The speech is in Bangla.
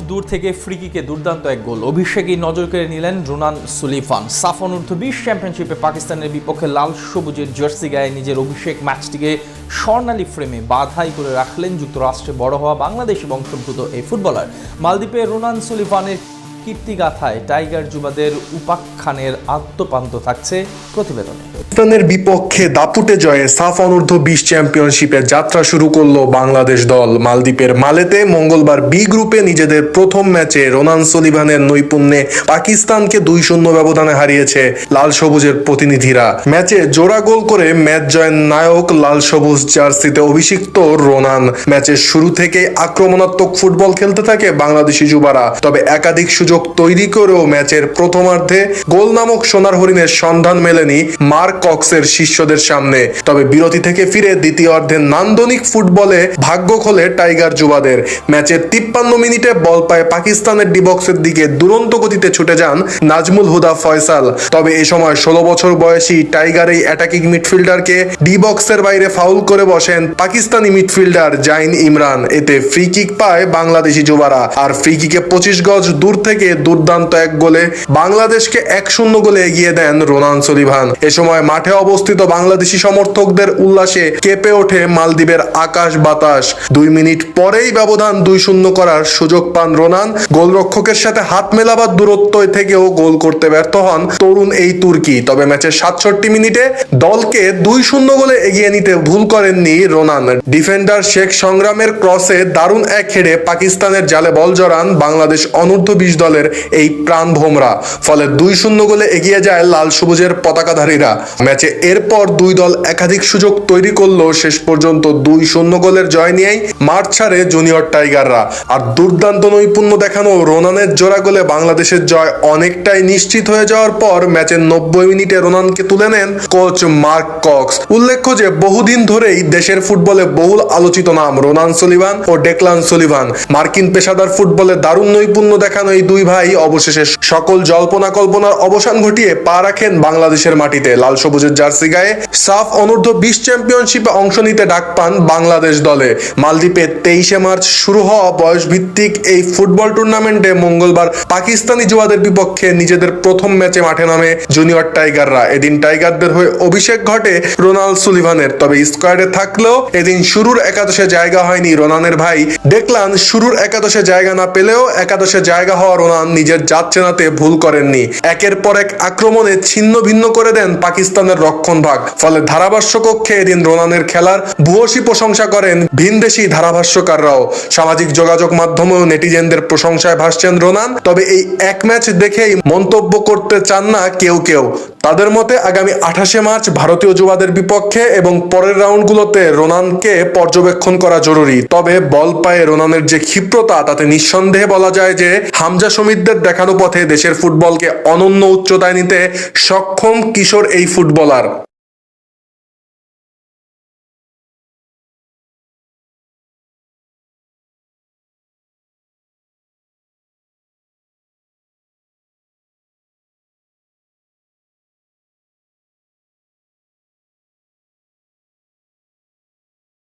দূর থেকে ফ্রি কিকে দুর্দান্ত এক গোল। অভিষেকেই নজর কেড়ে নিলেন রোনান সুলিভান। সাফ অনূর্ধ্ব-20 চ্যাম্পিয়নশিপে পাকিস্তানের বিপক্ষে লাল সবুজের জার্সি গায়ে নিজের অভিষেক ম্যাচটিকে স্বর্ণালী ফ্রেমে বাধাই করে রাখলেন যুক্তরাষ্ট্রে বড় হওয়া বাংলাদেশি বংশোদ্ভূত এই ফুটবলার। মালদ্বীপে রোনান সুলিভানের কীর্তিগাথায় টাইগার যুবাদের উপাখ্যানের আদ্যোপান্ত থাকছে প্রতিবেদনে। পাকিস্তানের বিপক্ষে দাপুটে জয়ে সাফ অনূর্ধ্ব-20 চ্যাম্পিয়নশিপে যাত্রা শুরু করলো বাংলাদেশ দল। মালদ্বীপের মালেতে মঙ্গলবার বি গ্রুপে নিজেদের প্রথম ম্যাচে রোনান সুলিভানের নৈপুণ্যে পাকিস্তানকে 2-0 ব্যবধানে হারিয়েছে লাল সবুজের প্রতিনিধিরা। ম্যাচে জোড়া গোল করে ম্যাচ জয়ের নায়ক লাল সবুজ জার্সিতে অভিষিক্ত রোনান। ম্যাচের শুরু থেকেই আক্রমণাত্মক ফুটবল খেলতে থাকে বাংলাদেশি যুবারা, তবে একাধিক সুযোগ তৈরি করেও ম্যাচের প্রথমার্ধে গোল নামক সোনার হরিণের সন্ধান মেলেনি মার্ক কক্সের শিষ্যদের সামনে। তবে বিরতি থেকে ফিরে দ্বিতীয়ার্ধে নান্দনিক ফুটবলে ভাগ্য খোলে টাইগার যুবাদের। ম্যাচের 53 মিনিটে বল পায় পাকিস্তানের ডি বক্সের দিকে দুরন্ত গতিতে ছুটে যান নাজমুল হুদা ফয়সাল। তবে এ সময় 16 বছর বয়সী টাইগার এই অ্যাটাকিং মিডফিল্ডারকে ডি বক্সের বাইরে ফাউল করে বসেন পাকিস্তানি মিডফিল্ডার জাইন ইমরান। এতে ফ্রি কিক পায় বাংলাদেশি যুবারা। আর ফ্রি কিকে 25 গজ দূর থেকে দুর্দান্ত এক গোলে বাংলাদেশকে 1-0 গোলে এগিয়ে দেন রোনান সুলিভান। এ সময় মাঠে অবস্থিত বাংলাদেশি সমর্থকদের উল্লাসে কেঁপে ওঠে মালদ্বীপের আকাশ বাতাস। 2 মিনিট পরেই ব্যবধান 2-0 করার সুযোগ পান রোনান। গোলরক্ষকের সাথে হাত মেলাবার দূরত্ব থেকেও গোল করতে ব্যর্থ হন তরুণ এই তুর্কি। তবে ম্যাচের 67 মিনিটে দলকে 2-0 গোলে এগিয়ে নিতে ভুল করেননি রোনান। ডিফেন্ডার শেখ সংগ্রামের ক্রসে দারুণ এক হেডে পাকিস্তানের জালে বল জড়ান বাংলাদেশ অনূর্ধ্ব-20 দলের এই প্রাণভোমরা। ফলে 2-0 গোলে এগিয়ে যায় লাল সবুজের পতাকাধারীরা। ম্যাচে এরপর দুই দল একাধিক সুযোগ তৈরি করলো, শেষ পর্যন্ত 2-0 গোলের জয় নিয়েই মাঠ ছাড়ে জুনিয়র টাইগাররা। আর দুর্দান্ত নৈপুণ্য দেখানো রোনানের জোড়া গোলে বাংলাদেশের জয় অনেকটাই নিশ্চিত হয়ে যাওয়ার পর ম্যাচের 90 মিনিটে রোনানকে তুলে নেন কোচ মার্ক কক্স। উল্লেখ্য যে বহুদিন ধরেই দেশের ফুটবলে বহুল আলোচিত নাম রোনান সুলিভান ও ডেকলান সুলিভান। মার্কিন পেশাদার ফুটবলে দারুণ নৈপুণ্য দেখানো এই দুই ভাই অবশেষে সকল জল্পনা কল্পনার অবসান ঘটিয়ে পা রাখেন বাংলাদেশের মাটিতে। লাল সবুজের জার্সি গায়ে সাফ অনূর্ধ্ব-20 চ্যাম্পিয়নশিপে অংশ নিতে ডাক পান বাংলাদেশ দলে। মালদ্বীপে 23 মার্চ শুরু হওয়া বয়সভিত্তিক এই ফুটবল টুর্নামেন্টে মঙ্গলবার পাকিস্তানি যুবাদের বিপক্ষে নিজেদের প্রথম ম্যাচে মাঠে নামে জুনিয়র টাইগাররা। এদিন টাইগারদের হয়ে অভিষেক ঘটে রোনান সুলিভানের। তবে স্কোয়াডে থাকলেও এদিন শুরুর একাদশে জায়গা হয়নি রোনানের ভাই ডেকলান। শুরুর একাদশে জায়গা না পেলেও একাদশে জায়গা হওয়া রোনান নিজের জাত চেনাতে ভুল করেননি। একের পর এক আক্রমণে ছিন্ন ভিন্ন করে দেন পাকিস্তানের রক্ষণভাগ। ফলে ধারাভাষ্য কক্ষে এদিন রোনানের খেলার ভূয়সী প্রশংসা করেন ভিনদেশি ধারাভাষ্যকাররাও। সামাজিক যোগাযোগ মাধ্যমেও নেটিজেনদের প্রশংসায় ভাসছেন রোনান। তবে এই এক ম্যাচ দেখেই মন্তব্য করতে চান না কেউ কেউ। তাদের মতে আগামী 28 মার্চ ভারতীয় যুবাদের বিপক্ষে এবং পরের রাউন্ডগুলোতে রোনানকে পর্যবেক্ষণ করা জরুরি। তবে বল পায়ে রোনানের যে ক্ষিপ্রতা, তাতে নিঃসন্দেহে বলা যায় যে হামজা শমীদদের দেখানো পথে দেশের ফুটবলকে অনন্য উচ্চতায় নিতে সক্ষম কিশোর এই ফুটবলার।